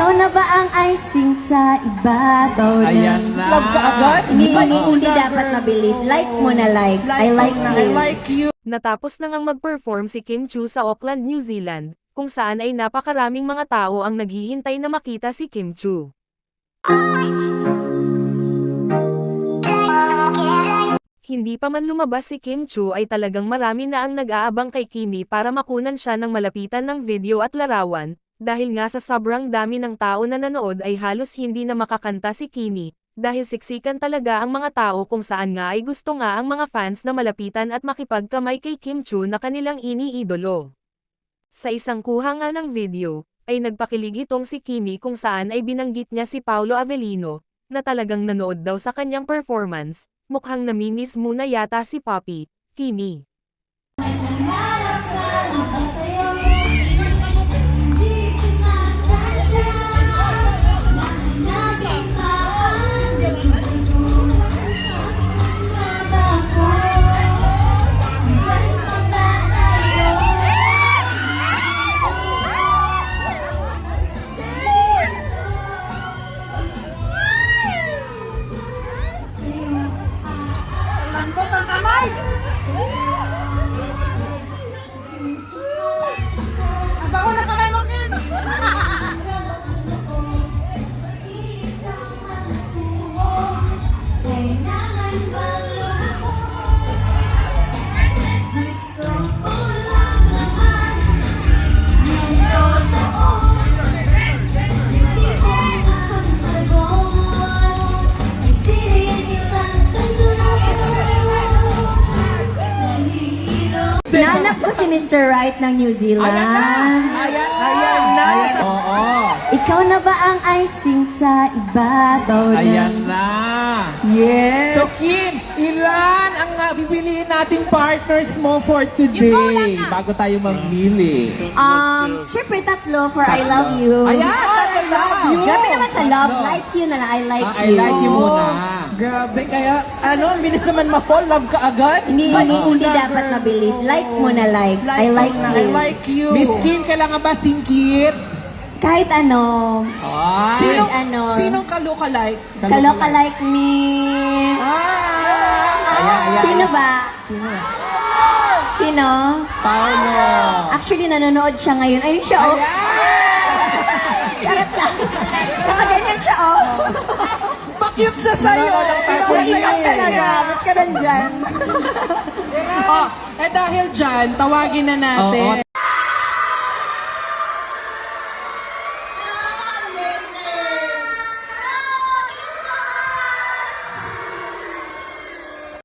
Ikaw na ba ang icing sa ibabaw Ayan ng... na. Love ka agad? Hindi dapat mabilis. Like mo na like. I like na, you. I like you. Natapos na ngang mag-perform si Kim Chiu sa Auckland, New Zealand, kung saan ay napakaraming mga tao ang naghihintay na makita si Kim Chiu. Hindi pa man lumabas si Kim Chiu ay talagang marami na ang nag-aabang kay Kimi para makunan siya ng malapitan ng video at larawan, dahil nga sa sobrang dami ng tao na nanood ay halos hindi na makakanta si Kimi, dahil siksikan talaga ang mga tao kung saan nga ay gusto nga ang mga fans na malapitan at makipagkamay kay Kim Chiu na kanilang iniidolo. Sa isang kuha nga ng video, ay nagpakilig itong si Kimi kung saan ay binanggit niya si Paolo Avellino, na talagang nanood daw sa kanyang performance, mukhang namimiss muna yata si Poppy, Kimi. Nanap ko si Mr. Right ng New Zealand. Ayan na. Oo. Ikaw na ba ang icing sa ibabaw ng... Ayan na. Yes. So Kim, ilan ang pipiliin nating partners mo for today? Bago tayo mamili. Syempre tatlo for I love you. Ayan, I love you. Grabe naman sa love, like you na lang, I like I you. like you muna. Grabe, kaya ang bilis naman ma-fall. Love ka agad? Hindi dapat mabilis. Like mo na like. I like na, you. I like you. Miss Kim, kailangan ba singkit? Kahit ano. Ay. Sinong ka-look-alike? Kaloka-like ni... Ayan. Sino ba? Sino? Paolo. Actually, nanonood siya ngayon. Ayun siya, oh. Charot lang. Nakaganyan siya, oh. Pa-cute siya sa'yo. Ikaw talaga. Ba't ka nandyan? Dahil dyan, tawagin na natin.